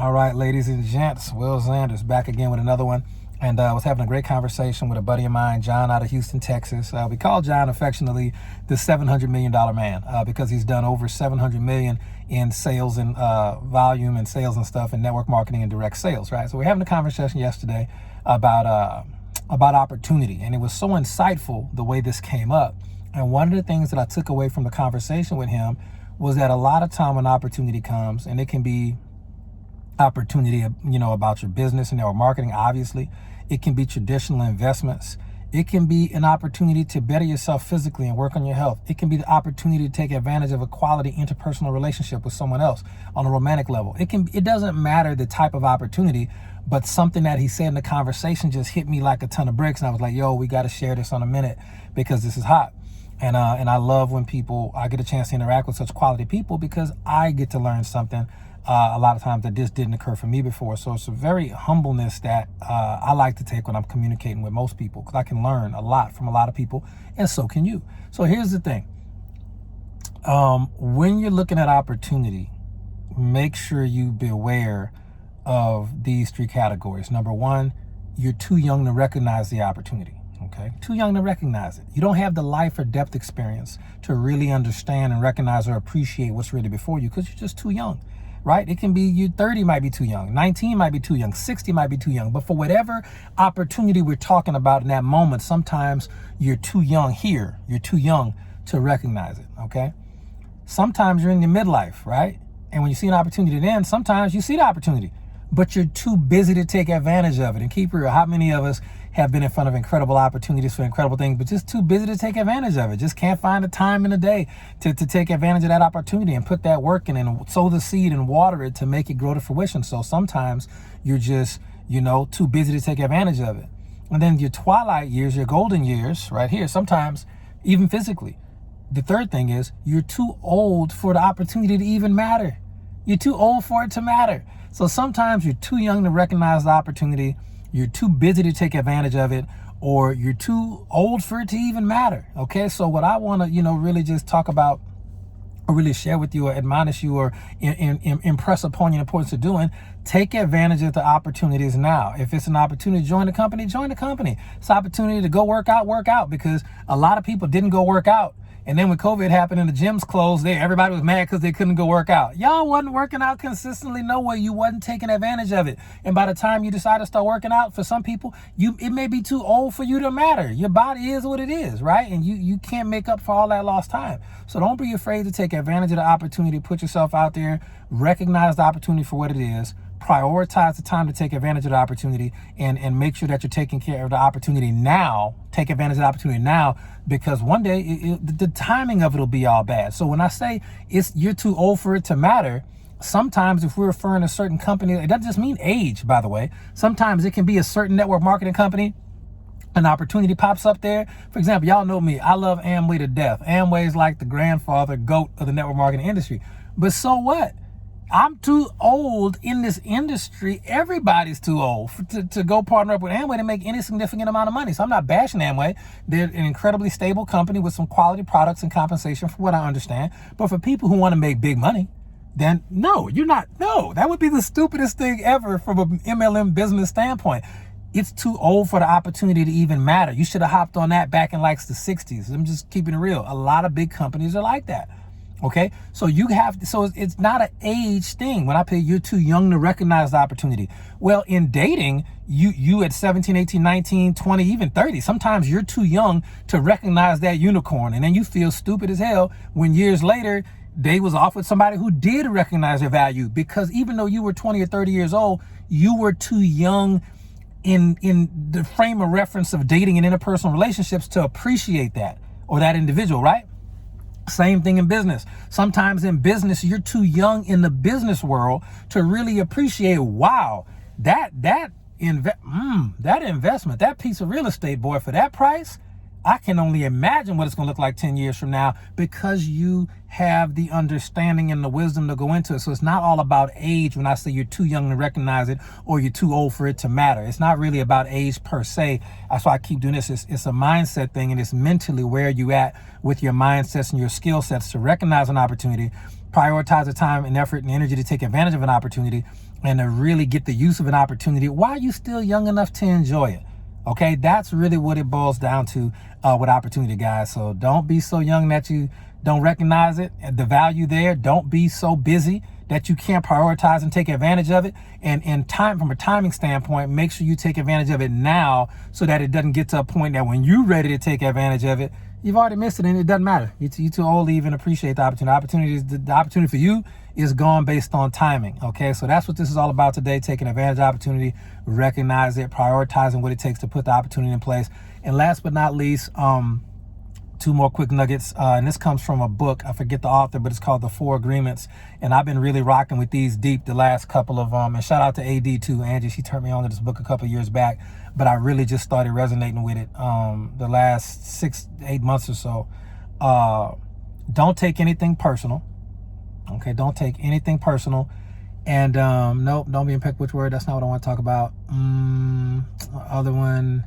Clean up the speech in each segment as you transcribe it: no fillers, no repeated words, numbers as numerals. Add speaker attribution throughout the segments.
Speaker 1: All right, ladies and gents, Will Zanders back again with another one. And I was having a great conversation with a buddy of mine, John, out of Houston, Texas. We call John affectionately the $700 million man because he's done over $700 million in sales and volume and sales and stuff and network marketing and direct sales, right? So we're having a conversation yesterday about opportunity, and it was so insightful the way this came up. And one of the things that I took away from the conversation with him was that a lot of time when opportunity comes, and it can be opportunity, about your business and network marketing, obviously. It can be traditional investments. It can be an opportunity to better yourself physically and work on your health. It can be the opportunity to take advantage of a quality interpersonal relationship with someone else on a romantic level. It doesn't matter the type of opportunity, but something that he said in the conversation just hit me like a ton of bricks. And I was like, yo, we got to share this on a minute because this is hot. And I love when I get a chance to interact with such quality people because I get to learn something a lot of times that this didn't occur for me before. So it's a very humbleness that I like to take when I'm communicating with most people, because I can learn a lot from a lot of people, and so can you. So here's the thing. When you're looking at opportunity, make sure you be aware of these three categories. Number one, you're too young to recognize the opportunity. Okay, too young to recognize it. You don't have the life or depth experience to really understand and recognize or appreciate what's really before you because you're just too young. Right? It can be you 30 might be too young, 19 might be too young, 60 might be too young. But for whatever opportunity we're talking about in that moment, sometimes you're too young here. You're too young to recognize it. Okay. Sometimes you're in your midlife, right? And when you see an opportunity then, sometimes you see the opportunity, but you're too busy to take advantage of it. And keep real, how many of us have been in front of incredible opportunities for incredible things, but just too busy to take advantage of it? Just can't find the time in the day to take advantage of that opportunity and put that work in and sow the seed and water it to make it grow to fruition. So sometimes you're just, too busy to take advantage of it. And then your twilight years, your golden years right here, sometimes even physically. The third thing is you're too old for the opportunity to even matter. You're too old for it to matter. So sometimes you're too young to recognize the opportunity, you're too busy to take advantage of it, or you're too old for it to even matter. Okay, so what I want to, really just talk about or really share with you or admonish you or impress upon you the importance of doing, take advantage of the opportunities now. If it's an opportunity to join the company, join the company. It's an opportunity to go work out, because a lot of people didn't go work out. And then when COVID happened and the gyms closed, everybody was mad because they couldn't go work out. Y'all wasn't working out consistently. No way. You wasn't taking advantage of it. And by the time you decide to start working out, for some people, it may be too old for you to matter. Your body is what it is, right? And you can't make up for all that lost time. So don't be afraid to take advantage of the opportunity. Put yourself out there. Recognize the opportunity for what it is. Prioritize the time to take advantage of the opportunity and make sure that you're taking care of the opportunity now. Take advantage of the opportunity now, because one day the timing of it will be all bad. So when I say you're too old for it to matter, sometimes if we're referring to a certain company, it doesn't just mean age, by the way. Sometimes it can be a certain network marketing company. An opportunity pops up there. For example, y'all know me. I love Amway to death. Amway is like the grandfather GOAT of the network marketing industry. But so what? I'm too old in this industry. Everybody's too old to go partner up with Amway to make any significant amount of money. So I'm not bashing Amway. They're an incredibly stable company with some quality products and compensation for what I understand. But for people who want to make big money, then no, you're not. No, that would be the stupidest thing ever from an MLM business standpoint. It's too old for the opportunity to even matter. You should have hopped on that back in like the 60s. I'm just keeping it real. A lot of big companies are like that. Okay, so it's not an age thing. When I say you're too young to recognize the opportunity. Well, in dating, you at 17, 18, 19, 20, even 30, sometimes you're too young to recognize that unicorn. And then you feel stupid as hell when years later, they was off with somebody who did recognize their value, because even though you were 20 or 30 years old, you were too young in the frame of reference of dating and interpersonal relationships to appreciate that or that individual, right? Same thing in business. Sometimes in business, you're too young in the business world to really appreciate, wow, that investment, that piece of real estate, boy, for that price, I can only imagine what it's going to look like 10 years from now, because you have the understanding and the wisdom to go into it. So it's not all about age when I say you're too young to recognize it or you're too old for it to matter. It's not really about age per se. That's why I keep doing this. It's a mindset thing, and it's mentally where you at with your mindsets and your skill sets to recognize an opportunity, prioritize the time and effort and energy to take advantage of an opportunity, and to really get the use of an opportunity while you're still young enough to enjoy it. Okay, that's really what it boils down to with opportunity, guys. So don't be so young that you don't recognize it, the value there. Don't be so busy that you can't prioritize and take advantage of it. And time, from a timing standpoint, make sure you take advantage of it now, so that it doesn't get to a point that when you're ready to take advantage of it, you've already missed it and it doesn't matter. You're too old to even appreciate the opportunity. The opportunity for you is gone based on timing. Okay, so that's what this is all about today: taking advantage of opportunity, recognize it, prioritizing what it takes to put the opportunity in place. And last but not least, two more quick nuggets, and this comes from a book. I forget the author, but it's called The Four Agreements, and I've been really rocking with these deep the last couple of and shout out to AD too, Angie. She turned me on to this book a couple of years back, but I really just started resonating with it the last 6-8 months or so. Don't take anything personal. Okay, don't take anything personal. And nope, don't be impeccable with word. That's not what I want to talk about. Other one,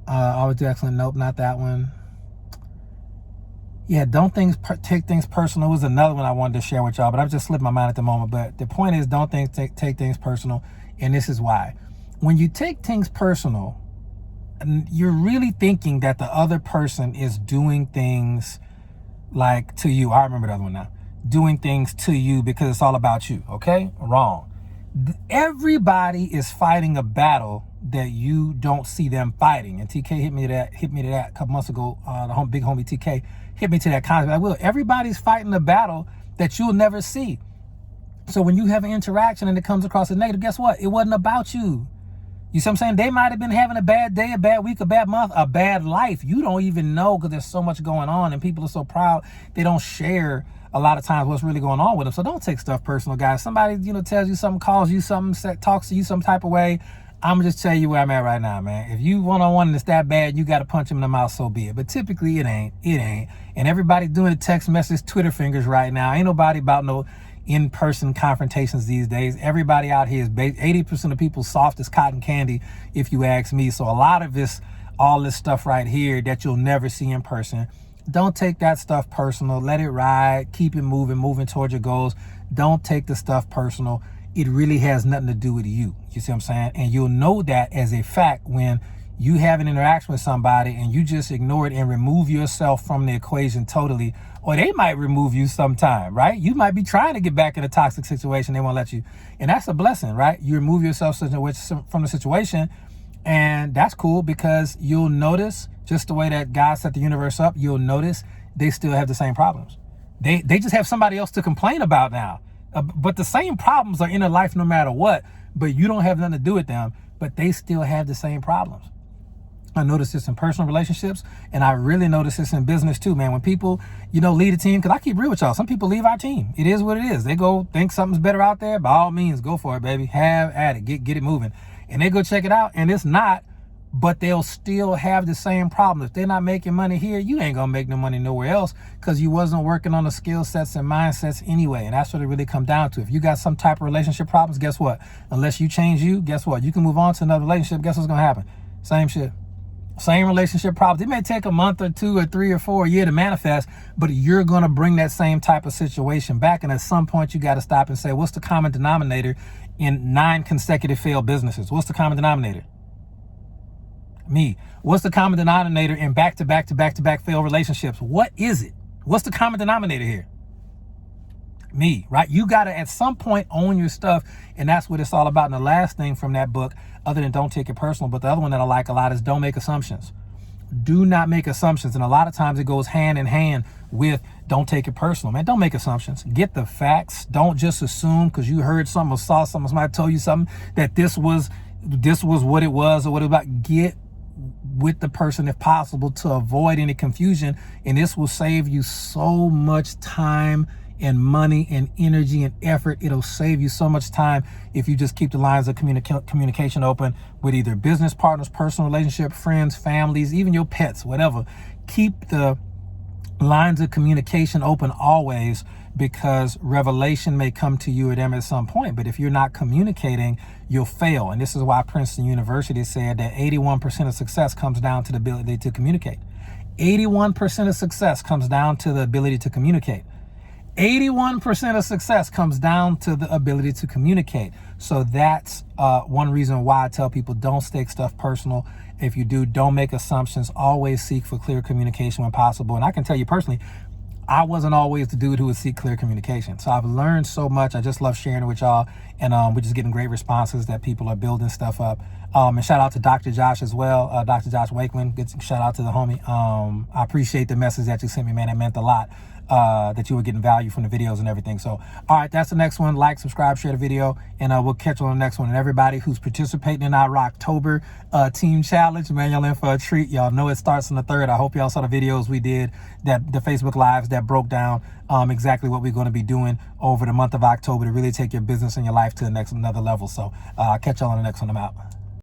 Speaker 1: always do excellent. Nope, not that one. Yeah, don't take things personal. It was another one I wanted to share with y'all, but I've just slipped my mind at the moment. But the point is, don't take things personal, and this is why. When you take things personal, you're really thinking that the other person is doing things like to you. I remember the other one now. Doing things to you because it's all about you. Okay? Wrong. Everybody is fighting a battle that you don't see them fighting. And TK hit me to that a couple months ago. The big homie TK hit me to that concept. I will. Everybody's fighting a battle that you'll never see. So when you have an interaction and it comes across as negative, guess what? It wasn't about you. You see what I'm saying? They might have been having a bad day, a bad week, a bad month, a bad life. You don't even know, because there's so much going on and people are so proud they don't share a lot of times what's really going on with them. So don't take stuff personal, guys. Somebody, tells you something, calls you something, talks to you some type of way. I'm gonna just tell you where I'm at right now, man. If you one-on-one and it's that bad, you got to punch him in the mouth, so be it. But typically it ain't. And everybody doing the text message, Twitter fingers right now. Ain't nobody about no in-person confrontations these days. Everybody out here is 80% of people soft as cotton candy, if you ask me. So a lot of this, all this stuff right here that you'll never see in person, don't take that stuff personal. Let it ride. Keep it moving towards your goals. Don't take the stuff personal. It really has nothing to do with you. You see what I'm saying? And you'll know that as a fact when you have an interaction with somebody and you just ignore it and remove yourself from the equation totally, or they might remove you sometime, right? You might be trying to get back in a toxic situation. They won't let you. And that's a blessing, right? You remove yourself from the situation, and that's cool, because you'll notice, just the way that God set the universe up, you'll notice they still have the same problems. They just have somebody else to complain about now. But the same problems are in their life no matter what, but you don't have nothing to do with them, but they still have the same problems. I notice this in personal relationships, and I really notice this in business too, man. When people, lead a team, because I keep real with y'all, some people leave our team. It is what it is. They go think something's better out there. By all means, go for it, baby. Have at it. Get it moving. And they go check it out, and it's not, but they'll still have the same problem. If they're not making money here, you ain't gonna make no money nowhere else, because you wasn't working on the skill sets and mindsets anyway. And that's what it really comes down to. If you got some type of relationship problems, guess what? Unless you change you, guess what? You can move on to another relationship. Guess what's gonna happen? Same shit. Same relationship problems. It may take a month or 2 or 3 or 4 a year to manifest, but you're going to bring that same type of situation back. And at some point, you got to stop and say, what's the common denominator in 9 consecutive failed businesses? What's the common denominator? Me. What's the common denominator in back-to-back failed relationships? What is it? What's the common denominator here? Me, right? You got to at some point own your stuff, and that's what it's all about. And the last thing from that book, other than don't take it personal, but the other one that I like a lot is don't make assumptions. Do not make assumptions. And a lot of times it goes hand in hand with don't take it personal, man. Don't make assumptions. Get the facts. Don't just assume because you heard something or saw something, somebody told you something, that this was what it was or what it was about. Get with the person if possible to avoid any confusion, and this will save you so much time and money and energy and effort. It'll save you so much time if you just keep the lines of communication open with either business partners, personal relationship, friends, families, even your pets, whatever. Keep the lines of communication open always, because revelation may come to you or them at some point. But if you're not communicating, you'll fail. And this is why Princeton University said that 81% of success comes down to the ability to communicate. 81% of success comes down to the ability to communicate. 81% of success comes down to the ability to communicate. So that's one reason why I tell people, don't take stuff personal. If you do, don't make assumptions. Always seek for clear communication when possible. And I can tell you personally, I wasn't always the dude who would seek clear communication. So I've learned so much. I just love sharing it with y'all. And we're just getting great responses that people are building stuff up. And shout out to Dr. Josh as well. Dr. Josh Wakeman. Good shout out to the homie. I appreciate the message that you sent me, man. It meant a lot. That you were getting value from the videos and everything. So, all right, that's the next one. Like, subscribe, share the video, and we'll catch you on the next one. And everybody who's participating in our October team challenge, man, y'all in for a treat. Y'all know it starts on the 3rd. I hope y'all saw the videos we did, that the Facebook Lives that broke down exactly what we're going to be doing over the month of October to really take your business and your life to the next another level. So I'll catch y'all on the next one. I'm out.